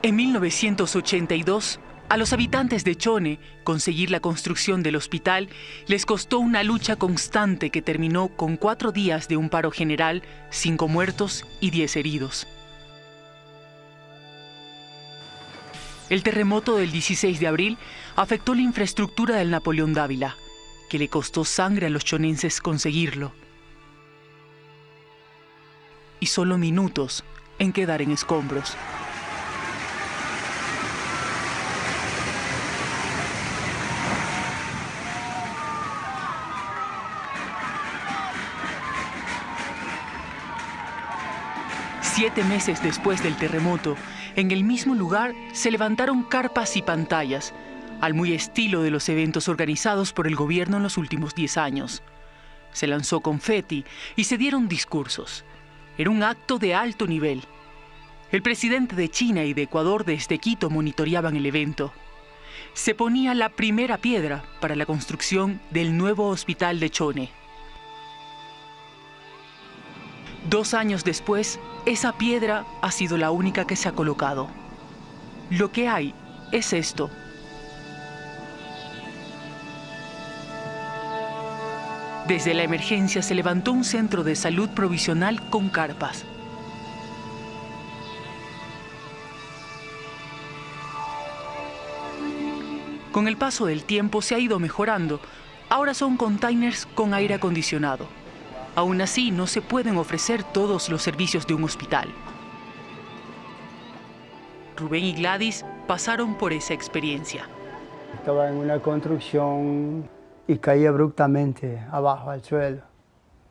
En 1982, a los habitantes de Chone conseguir la construcción del hospital les costó una lucha constante que terminó con 4 días de un paro general, 5 muertos y 10 heridos. El terremoto del 16 de abril afectó la infraestructura del Napoleón Dávila, que le costó sangre a los chonenses conseguirlo. Y solo minutos en quedar en escombros. Siete meses después del terremoto, en el mismo lugar se levantaron carpas y pantallas, al muy estilo de los eventos organizados por el gobierno en los últimos 10 años. Se lanzó confeti y se dieron discursos. Era un acto de alto nivel. El presidente de China y de Ecuador desde Quito monitoreaban el evento. Se ponía la primera piedra para la construcción del nuevo hospital de Chone. 2 años después, esa piedra ha sido la única que se ha colocado. Lo que hay es esto. Desde la emergencia se levantó un centro de salud provisional con carpas. Con el paso del tiempo se ha ido mejorando. Ahora son containers con aire acondicionado. Aún así, no se pueden ofrecer todos los servicios de un hospital. Rubén y Gladys pasaron por esa experiencia. Estaba en una construcción y caí abruptamente abajo al suelo.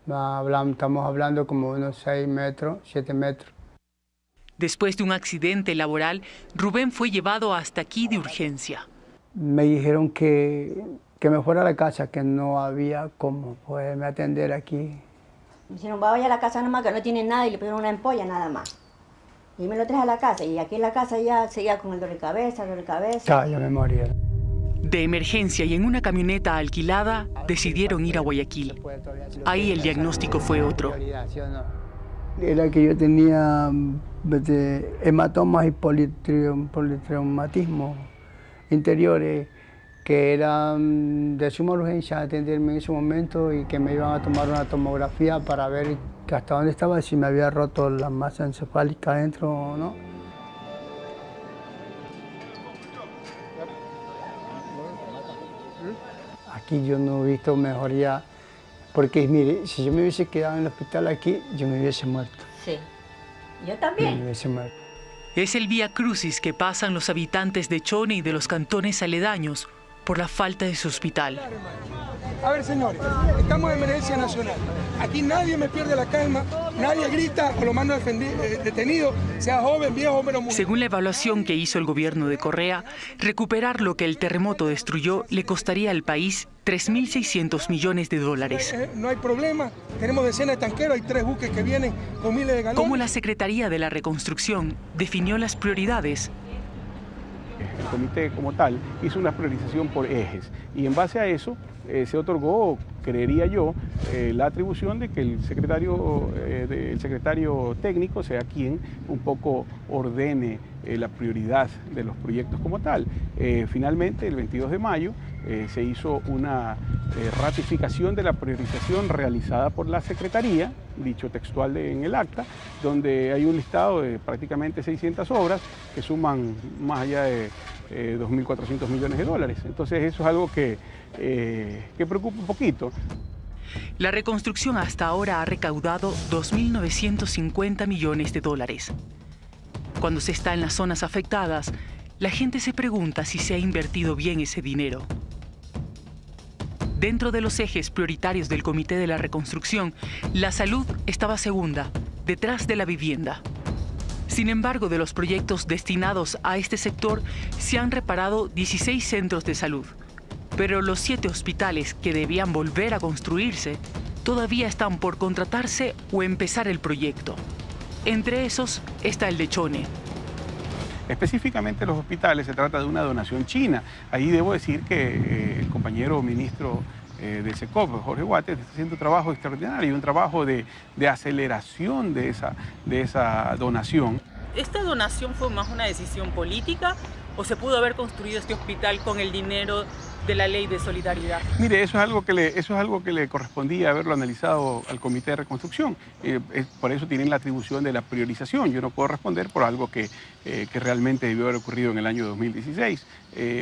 Estamos hablando como unos 6 metros, 7 metros. Después de un accidente laboral, Rubén fue llevado hasta aquí de urgencia. Me dijeron que me fuera a la casa, que no había cómo poderme atender aquí. Me dijeron, vaya a la casa nomás, que no tiene nada, y le pusieron una ampolla nada más. Y me lo traje a la casa, y aquí en la casa ya seguía con el dolor de cabeza, Ya me moría. De emergencia y en una camioneta alquilada, decidieron ir a Guayaquil. Ahí el diagnóstico fue otro. Era que yo tenía hematomas y politraumatismo interiores, que eran de suma urgencia atenderme en ese momento y que me iban a tomar una tomografía para ver hasta dónde estaba, si me había roto la masa encefálica adentro o no. Aquí yo no he visto mejoría, porque mire, si yo me hubiese quedado en el hospital aquí, yo me hubiese muerto. Sí, yo también. Me hubiese muerto. Es el vía crucis que pasan los habitantes de Chone y de los cantones aledaños por la falta de su hospital. A ver, señores, estamos en emergencia nacional. Aquí nadie me pierde la calma, nadie grita o lo mando detenido, sea joven, viejo, pero mujer. Según la evaluación que hizo el gobierno de Correa, recuperar lo que el terremoto destruyó le costaría al país $3.600 millones. No hay problema, tenemos decenas de tanqueros, hay 3 buques que vienen con miles de galones. ¿Cómo la Secretaría de la Reconstrucción definió las prioridades? El comité como tal hizo una priorización por ejes y en base a eso se otorgó, creería yo, la atribución de que el secretario técnico sea quien un poco ordene la prioridad de los proyectos como tal. Finalmente, el 22 de mayo se hizo una ratificación de la priorización realizada por la Secretaría, dicho textual en el acta, donde hay un listado de prácticamente 600 obras que suman más allá de $2.400 millones. Entonces eso es algo que preocupa un poquito. La reconstrucción hasta ahora ha recaudado $2.950 millones. Cuando se está en las zonas afectadas, la gente se pregunta si se ha invertido bien ese dinero. Dentro de los ejes prioritarios del Comité de la Reconstrucción, la salud estaba segunda, detrás de la vivienda. Sin embargo, de los proyectos destinados a este sector, se han reparado 16 centros de salud. Pero los 7 hospitales que debían volver a construirse todavía están por contratarse o empezar el proyecto. Entre esos está el de Chone. Específicamente los hospitales se trata de una donación china. Ahí debo decir que el compañero ministro del SECOP, Jorge Guates, está haciendo un trabajo extraordinario, un trabajo de aceleración de esa donación. ¿Esta donación fue más una decisión política o se pudo haber construido este hospital con el dinero de la Ley de Solidaridad? Mire, eso es algo que le correspondía haberlo analizado al Comité de Reconstrucción. Por eso tienen la atribución de la priorización. Yo no puedo responder por algo que realmente debió haber ocurrido en el año 2016.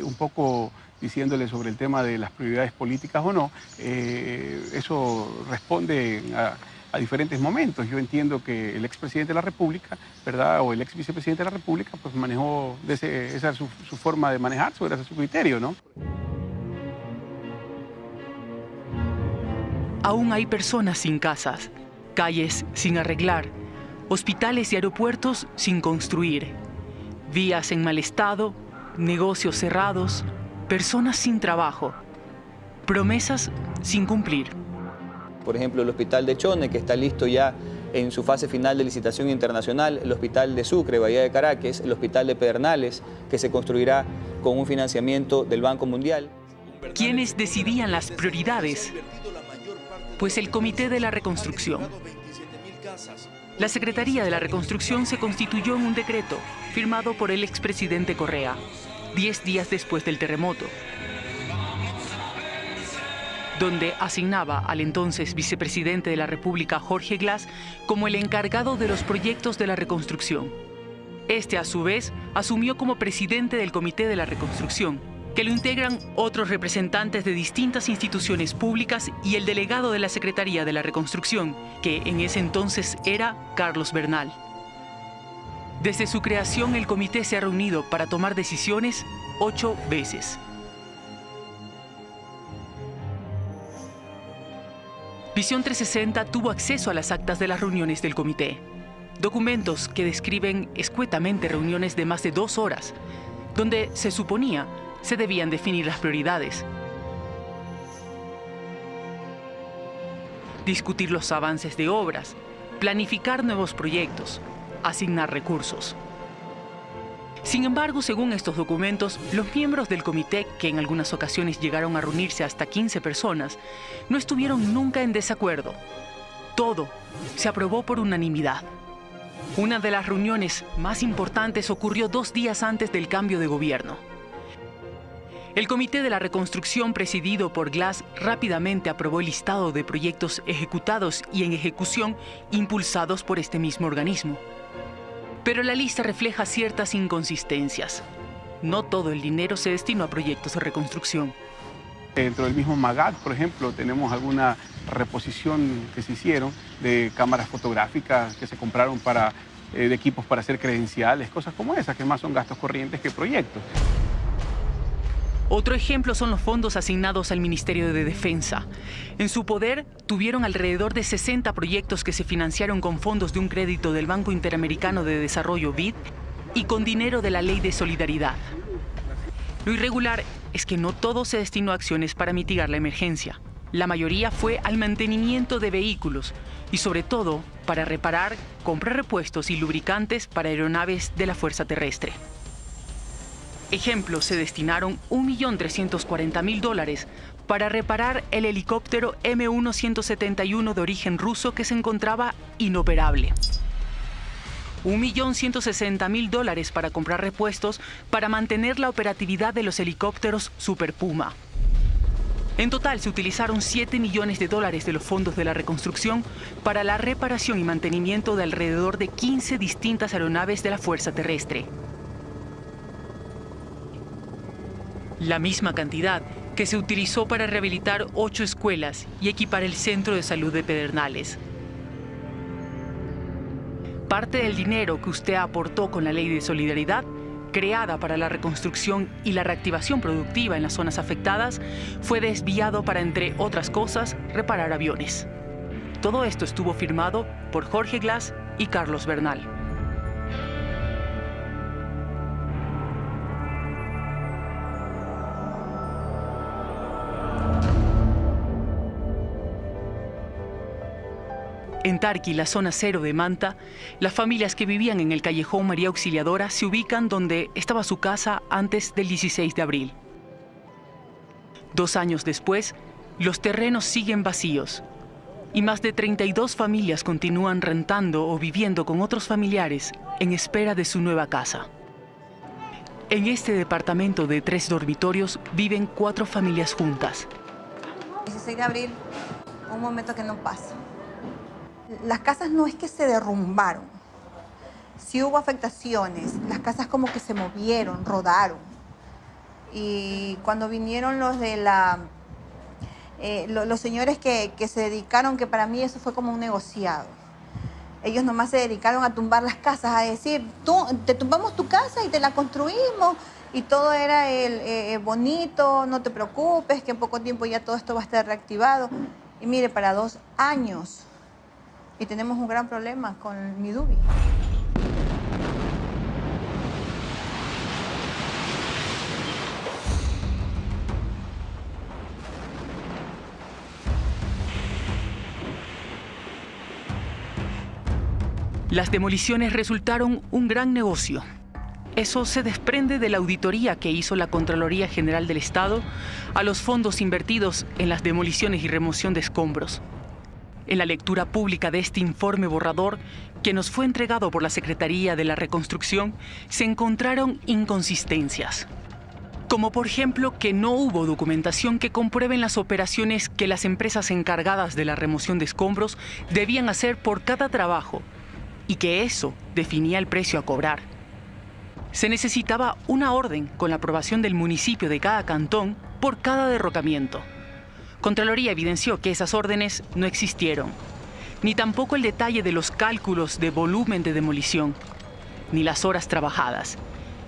Un poco diciéndole sobre el tema de las prioridades políticas o no, eso responde a diferentes momentos. Yo entiendo que el expresidente de la República, ¿verdad?, o el ex vicepresidente de la República, pues manejó, esa es su forma de manejarse, ese es su criterio, ¿no? Aún hay personas sin casas, calles sin arreglar, hospitales y aeropuertos sin construir, vías en mal estado, negocios cerrados, personas sin trabajo, promesas sin cumplir. Por ejemplo, el hospital de Chone, que está listo ya en su fase final de licitación internacional, el hospital de Sucre, Bahía de Caracas, el hospital de Pedernales, que se construirá con un financiamiento del Banco Mundial. ¿Quiénes decidían las prioridades? Pues el Comité de la Reconstrucción. La Secretaría de la Reconstrucción se constituyó en un decreto firmado por el expresidente Correa, 10 días después del terremoto, donde asignaba al entonces vicepresidente de la República, Jorge Glass, como el encargado de los proyectos de la reconstrucción. Este, a su vez, asumió como presidente del Comité de la Reconstrucción, que lo integran otros representantes de distintas instituciones públicas y el delegado de la Secretaría de la Reconstrucción, que en ese entonces era Carlos Bernal. Desde su creación, el comité se ha reunido para tomar decisiones 8 veces. Visión 360 tuvo acceso a las actas de las reuniones del comité, documentos que describen escuetamente reuniones de más de 2 horas, donde se suponía se debían definir las prioridades, discutir los avances de obras, planificar nuevos proyectos, asignar recursos. Sin embargo, según estos documentos, los miembros del comité, que en algunas ocasiones llegaron a reunirse hasta 15 personas, no estuvieron nunca en desacuerdo. Todo se aprobó por unanimidad. Una de las reuniones más importantes ocurrió 2 días antes del cambio de gobierno. El Comité de la Reconstrucción, presidido por Glass, rápidamente aprobó el listado de proyectos ejecutados y en ejecución impulsados por este mismo organismo. Pero la lista refleja ciertas inconsistencias. No todo el dinero se destinó a proyectos de reconstrucción. Dentro del mismo MAGAT, por ejemplo, tenemos alguna reposición que se hicieron de cámaras fotográficas que se compraron de equipos para hacer credenciales, cosas como esas, que más son gastos corrientes que proyectos. Otro ejemplo son los fondos asignados al Ministerio de Defensa. En su poder tuvieron alrededor de 60 proyectos que se financiaron con fondos de un crédito del Banco Interamericano de Desarrollo BID y con dinero de la Ley de Solidaridad. Lo irregular es que no todo se destinó a acciones para mitigar la emergencia. La mayoría fue al mantenimiento de vehículos y sobre todo para reparar, comprar repuestos y lubricantes para aeronaves de la Fuerza Terrestre. Ejemplo, se destinaron $1.340.000 para reparar el helicóptero M1-171 de origen ruso que se encontraba inoperable. $1.160.000 para comprar repuestos para mantener la operatividad de los helicópteros Super Puma. En total se utilizaron $7 millones de los fondos de la reconstrucción para la reparación y mantenimiento de alrededor de 15 distintas aeronaves de la Fuerza Terrestre. La misma cantidad que se utilizó para rehabilitar 8 escuelas y equipar el Centro de Salud de Pedernales. Parte del dinero que usted aportó con la Ley de Solidaridad, creada para la reconstrucción y la reactivación productiva en las zonas afectadas, fue desviado para, entre otras cosas, reparar aviones. Todo esto estuvo firmado por Jorge Glass y Carlos Bernal. En Tarqui, la zona 0 de Manta, las familias que vivían en el callejón María Auxiliadora se ubican donde estaba su casa antes del 16 de abril. 2 años después, los terrenos siguen vacíos. y más de 32 familias continúan rentando o viviendo con otros familiares en espera de su nueva casa. En este departamento de 3 dormitorios viven 4 familias juntas. 16 de abril, un momento que no pasa. Las casas no es que se derrumbaron, sí hubo afectaciones, las casas como que se movieron, rodaron. Y cuando vinieron los de los señores que se dedicaron, que para mí eso fue como un negociado. Ellos nomás se dedicaron a tumbar las casas, a decir, te tumbamos tu casa y te la construimos. Y todo era bonito, no te preocupes, que en poco tiempo ya todo esto va a estar reactivado. Y mire, para 2 años. Y tenemos un gran problema con mi Dubi. Las demoliciones resultaron un gran negocio. Eso se desprende de la auditoría que hizo la Contraloría General del Estado a los fondos invertidos en las demoliciones y remoción de escombros. En la lectura pública de este informe borrador, que nos fue entregado por la Secretaría de la Reconstrucción, se encontraron inconsistencias. Como por ejemplo que no hubo documentación que comprueben las operaciones que las empresas encargadas de la remoción de escombros debían hacer por cada trabajo, y que eso definía el precio a cobrar. Se necesitaba una orden con la aprobación del municipio de cada cantón por cada derrocamiento. Contraloría evidenció que esas órdenes no existieron, ni tampoco el detalle de los cálculos de volumen de demolición, ni las horas trabajadas.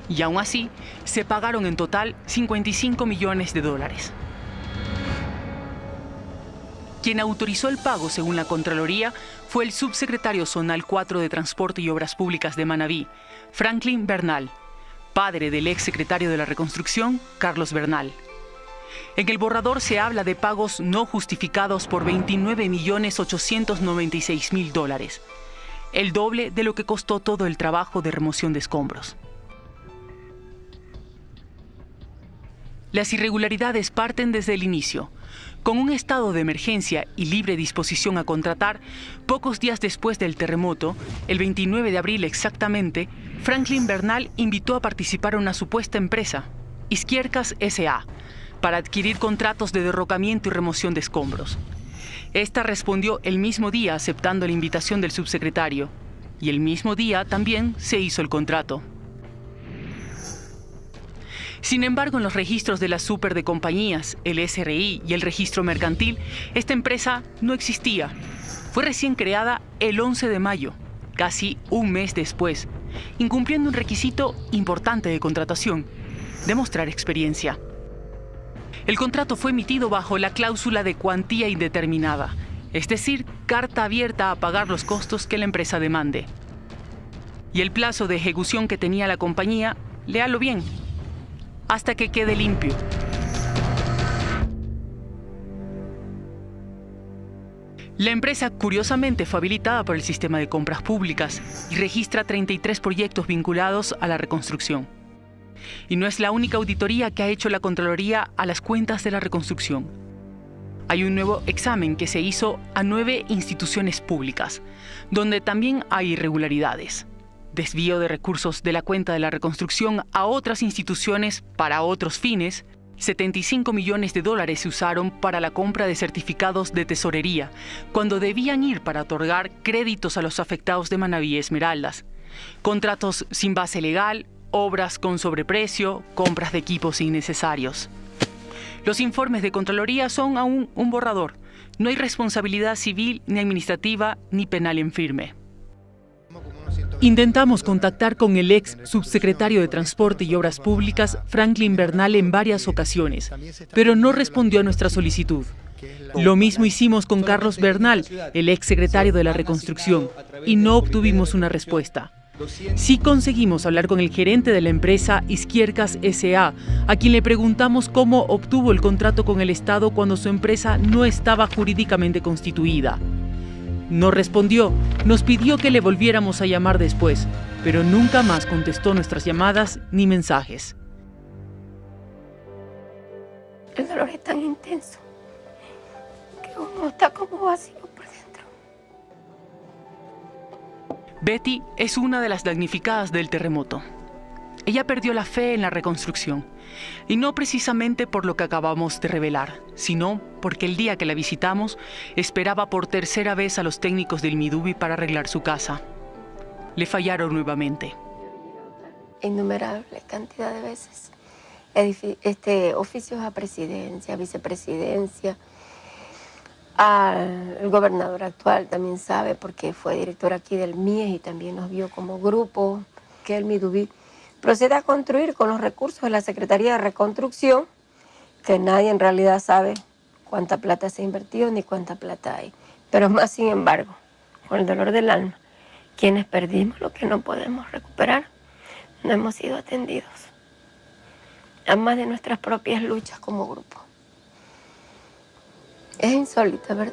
Y aún así, se pagaron en total $55 millones. Quien autorizó el pago, según la Contraloría, fue el subsecretario zonal 4 de Transporte y Obras Públicas de Manabí, Franklin Bernal, padre del exsecretario de la Reconstrucción, Carlos Bernal. En el borrador se habla de pagos no justificados por $29.896.000, el doble de lo que costó todo el trabajo de remoción de escombros. Las irregularidades parten desde el inicio. Con un estado de emergencia y libre disposición a contratar, pocos días después del terremoto, el 29 de abril exactamente, Franklin Bernal invitó a participar a una supuesta empresa, Izquiercas S.A., para adquirir contratos de derrocamiento y remoción de escombros. Esta respondió el mismo día aceptando la invitación del subsecretario, y el mismo día también se hizo el contrato. Sin embargo, en los registros de la Super de Compañías, el SRI y el registro mercantil, esta empresa no existía. Fue recién creada el 11 de mayo, casi un mes después, incumpliendo un requisito importante de contratación: demostrar experiencia. El contrato fue emitido bajo la cláusula de cuantía indeterminada, es decir, carta abierta a pagar los costos que la empresa demande. Y el plazo de ejecución que tenía la compañía, léalo bien, hasta que quede limpio. La empresa, curiosamente, fue habilitada por el sistema de compras públicas y registra 33 proyectos vinculados a la reconstrucción. Y no es la única auditoría que ha hecho la Contraloría a las cuentas de la reconstrucción. Hay un nuevo examen que se hizo a 9 instituciones públicas, donde también hay irregularidades. Desvío de recursos de la cuenta de la reconstrucción a otras instituciones para otros fines. $75 millones se usaron para la compra de certificados de tesorería, cuando debían ir para otorgar créditos a los afectados de Manabí Esmeraldas. Contratos sin base legal, obras con sobreprecio, compras de equipos innecesarios. Los informes de Contraloría son aún un borrador. No hay responsabilidad civil, ni administrativa, ni penal en firme. Intentamos contactar con el ex subsecretario de Transporte y Obras Públicas, Franklin Bernal, en varias ocasiones, pero no respondió a nuestra solicitud. Lo mismo hicimos con Carlos Bernal, el ex secretario de la Reconstrucción, y no obtuvimos una respuesta. Sí conseguimos hablar con el gerente de la empresa Izquiercas S.A., a quien le preguntamos cómo obtuvo el contrato con el Estado cuando su empresa no estaba jurídicamente constituida. No respondió, nos pidió que le volviéramos a llamar después, pero nunca más contestó nuestras llamadas ni mensajes. El dolor es tan intenso que uno está como vacío por dentro. Betty es una de las damnificadas del terremoto. Ella perdió la fe en la reconstrucción, y no precisamente por lo que acabamos de revelar, sino porque el día que la visitamos esperaba por tercera vez a los técnicos del Midubi para arreglar su casa. Le fallaron nuevamente. Innumerable cantidad de veces. Oficios a presidencia, vicepresidencia. El gobernador actual también sabe, porque fue director aquí del MIES y también nos vio como grupo, que el Midubi procede a construir con los recursos de la Secretaría de Reconstrucción, que nadie en realidad sabe cuánta plata se ha invertido ni cuánta plata hay. Pero más sin embargo, con el dolor del alma, quienes perdimos lo que no podemos recuperar, no hemos sido atendidos, a más de nuestras propias luchas como grupo. Es insólita, ¿verdad?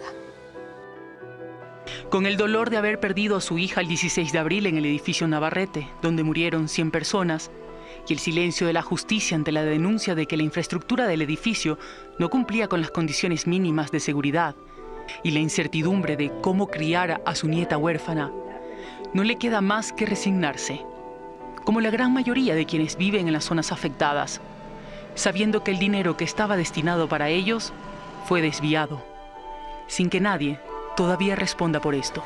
Con el dolor de haber perdido a su hija el 16 de abril en el edificio Navarrete, donde murieron 100 personas, y el silencio de la justicia ante la denuncia de que la infraestructura del edificio no cumplía con las condiciones mínimas de seguridad, y la incertidumbre de cómo criar a su nieta huérfana, no le queda más que resignarse, como la gran mayoría de quienes viven en las zonas afectadas, sabiendo que el dinero que estaba destinado para ellos fue desviado, sin que nadie todavía responda por esto.